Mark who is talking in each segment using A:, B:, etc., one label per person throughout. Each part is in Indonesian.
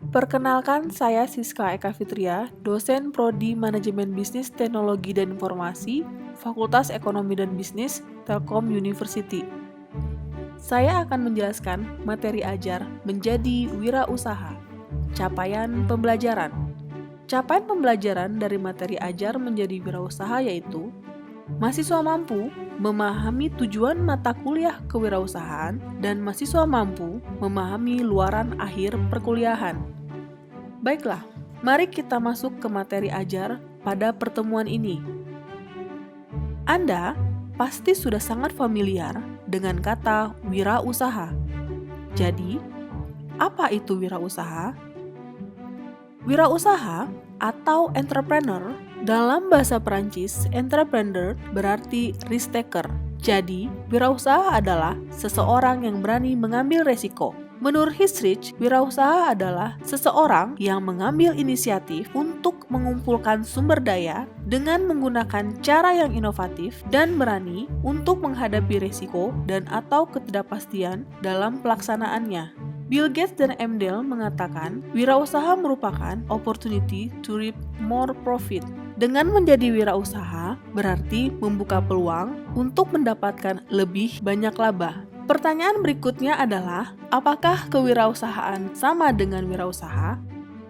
A: Perkenalkan, saya Siska Eka Fitria, dosen Prodi Manajemen Bisnis Teknologi dan Informasi, Fakultas Ekonomi dan Bisnis, Telkom University. Saya akan menjelaskan materi ajar menjadi wirausaha. Capaian pembelajaran. Capaian pembelajaran dari materi ajar menjadi wirausaha yaitu mahasiswa mampu memahami tujuan mata kuliah kewirausahaan dan mahasiswa mampu memahami luaran akhir perkuliahan. Baiklah, mari kita masuk ke materi ajar pada pertemuan ini. Anda pasti sudah sangat familiar dengan kata wirausaha. Jadi, apa itu wirausaha? Wirausaha atau entrepreneur dalam bahasa Perancis, entrepreneur berarti risk taker. Jadi, wirausaha adalah seseorang yang berani mengambil resiko. Menurut Hisrich, wirausaha adalah seseorang yang mengambil inisiatif untuk mengumpulkan sumber daya dengan menggunakan cara yang inovatif dan berani untuk menghadapi risiko dan atau ketidakpastian dalam pelaksanaannya. Bill Gates dan Emdale mengatakan, wirausaha merupakan opportunity to reap more profit. Dengan menjadi wirausaha berarti membuka peluang untuk mendapatkan lebih banyak laba. Pertanyaan berikutnya adalah, apakah kewirausahaan sama dengan wirausaha?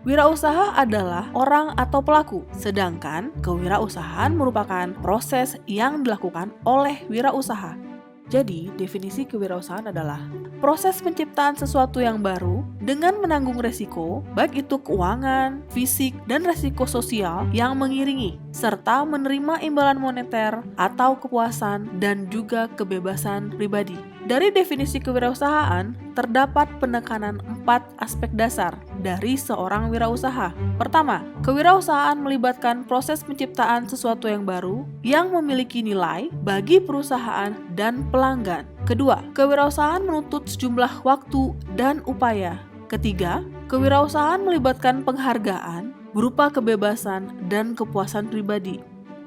A: Wirausaha adalah orang atau pelaku, sedangkan kewirausahaan merupakan proses yang dilakukan oleh wirausaha. Jadi, definisi kewirausahaan adalah proses penciptaan sesuatu yang baru dengan menanggung resiko, baik itu keuangan, fisik, dan resiko sosial yang mengiringi, serta menerima imbalan moneter atau kepuasan dan juga kebebasan pribadi. Dari definisi kewirausahaan, terdapat penekanan 4 aspek dasar dari seorang wirausaha. Pertama, kewirausahaan melibatkan proses penciptaan sesuatu yang baru yang memiliki nilai bagi perusahaan dan pelanggan. Kedua, kewirausahaan menuntut sejumlah waktu dan upaya. Ketiga, kewirausahaan melibatkan penghargaan berupa kebebasan dan kepuasan pribadi.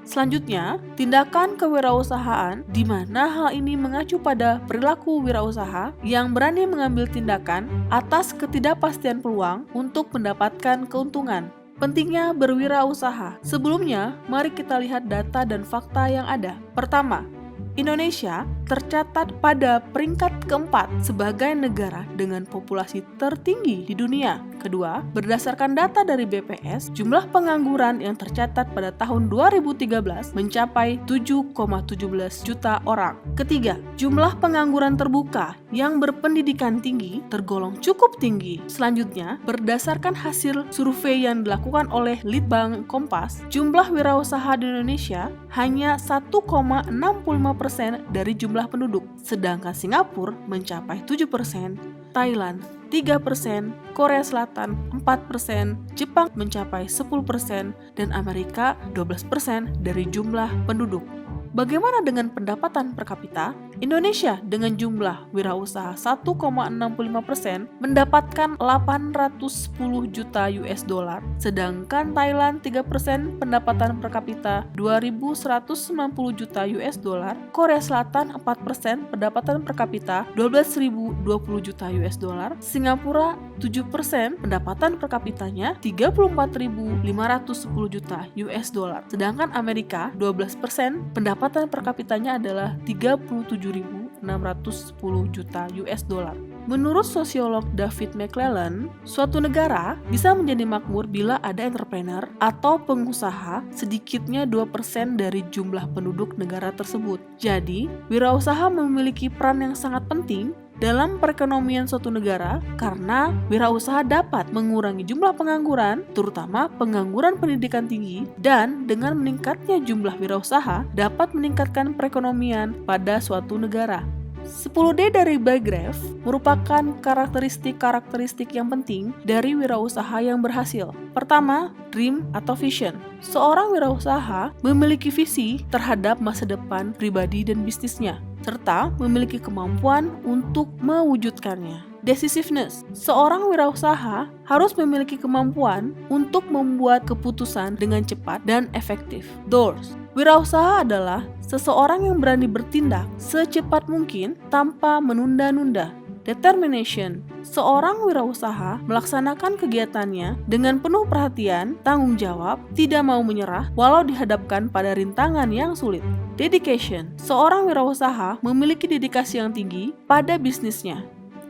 A: Selanjutnya, tindakan kewirausahaan di mana hal ini mengacu pada perilaku wirausaha yang berani mengambil tindakan atas ketidakpastian peluang untuk mendapatkan keuntungan. Pentingnya berwirausaha. Sebelumnya, mari kita lihat data dan fakta yang ada. Pertama, Indonesia tercatat pada peringkat keempat sebagai negara dengan populasi tertinggi di dunia. Kedua, berdasarkan data dari BPS, jumlah pengangguran yang tercatat pada tahun 2013 mencapai 7,17 juta orang. Ketiga, jumlah pengangguran terbuka yang berpendidikan tinggi tergolong cukup tinggi. Selanjutnya, berdasarkan hasil survei yang dilakukan oleh Litbang Kompas, jumlah wirausaha di Indonesia hanya 1,65% dari jumlah penduduk, sedangkan Singapura mencapai 7%, Thailand 3%, Korea Selatan 4%, Jepang mencapai 10%, dan Amerika 12% dari jumlah penduduk. Bagaimana dengan pendapatan per kapita? Indonesia dengan jumlah wirausaha 1,65% mendapatkan 810 juta US dollar, sedangkan Thailand 3% pendapatan per kapita 2.190 juta US dollar, Korea Selatan 4% pendapatan per kapita 12.020 juta US dollar, Singapura 7% pendapatan per kapitanya 34.510 juta US dollar, sedangkan Amerika 12% pendapatan per kapitanya adalah 37.610 juta US dollar. Menurut sosiolog David McClellan, suatu negara bisa menjadi makmur bila ada entrepreneur atau pengusaha sedikitnya 2% dari jumlah penduduk negara tersebut. Jadi, wirausaha memiliki peran yang sangat penting dalam perekonomian suatu negara karena wirausaha dapat mengurangi jumlah pengangguran, terutama pengangguran pendidikan tinggi, dan dengan meningkatnya jumlah wirausaha dapat meningkatkan perekonomian pada suatu negara. 10D dari Baygrave merupakan karakteristik-karakteristik yang penting dari wirausaha yang berhasil. Pertama, dream atau vision. Seorang wirausaha memiliki visi terhadap masa depan pribadi dan bisnisnya, serta memiliki kemampuan untuk mewujudkannya. Decisiveness. Seorang wirausaha harus memiliki kemampuan untuk membuat keputusan dengan cepat dan efektif. Doors. Wirausaha adalah seseorang yang berani bertindak secepat mungkin tanpa menunda-nunda. Determination. Seorang wirausaha melaksanakan kegiatannya dengan penuh perhatian, tanggung jawab, tidak mau menyerah walau dihadapkan pada rintangan yang sulit. Dedication. Seorang wirausaha memiliki dedikasi yang tinggi pada bisnisnya.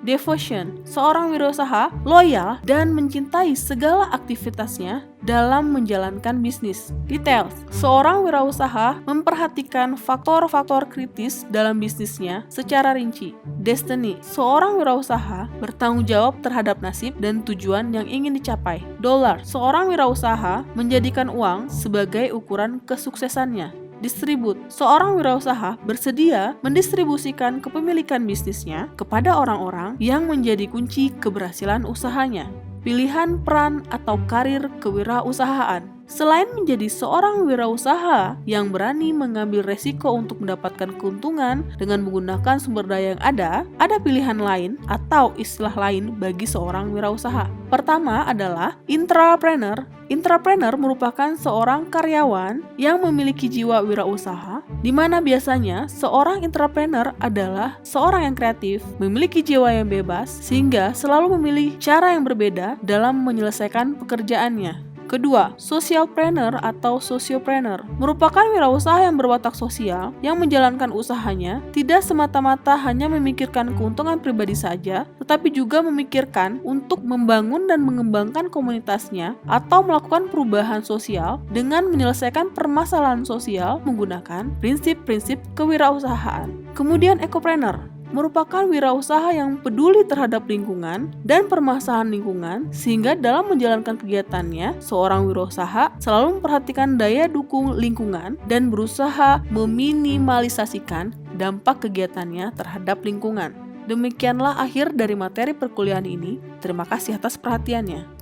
A: Devotion. Seorang wirausaha loyal dan mencintai segala aktivitasnya dalam menjalankan bisnis. Details. Seorang wirausaha memperhatikan faktor-faktor kritis dalam bisnisnya secara rinci. Destiny. Seorang wirausaha bertanggung jawab terhadap nasib dan tujuan yang ingin dicapai. Dollar. Seorang wirausaha menjadikan uang sebagai ukuran kesuksesannya. Distribute. Seorang wirausaha bersedia mendistribusikan kepemilikan bisnisnya kepada orang-orang yang menjadi kunci keberhasilan usahanya. Pilihan peran atau karir kewirausahaan. Selain menjadi seorang wirausaha yang berani mengambil resiko untuk mendapatkan keuntungan dengan menggunakan sumber daya yang ada pilihan lain atau istilah lain bagi seorang wirausaha. Pertama adalah intrapreneur. Intrapreneur merupakan seorang karyawan yang memiliki jiwa wirausaha, di mana biasanya seorang intrapreneur adalah seorang yang kreatif, memiliki jiwa yang bebas, sehingga selalu memilih cara yang berbeda dalam menyelesaikan pekerjaannya. Kedua, socialpreneur atau sociopreneur merupakan wirausaha yang berwatak sosial yang menjalankan usahanya tidak semata-mata hanya memikirkan keuntungan pribadi saja, tetapi juga memikirkan untuk membangun dan mengembangkan komunitasnya atau melakukan perubahan sosial dengan menyelesaikan permasalahan sosial menggunakan prinsip-prinsip kewirausahaan. Kemudian ecopreneur merupakan wirausaha yang peduli terhadap lingkungan dan permasalahan lingkungan, sehingga dalam menjalankan kegiatannya, seorang wirausaha selalu memperhatikan daya dukung lingkungan dan berusaha meminimalisasikan dampak kegiatannya terhadap lingkungan. Demikianlah akhir dari materi perkuliahan ini. Terima kasih atas perhatiannya.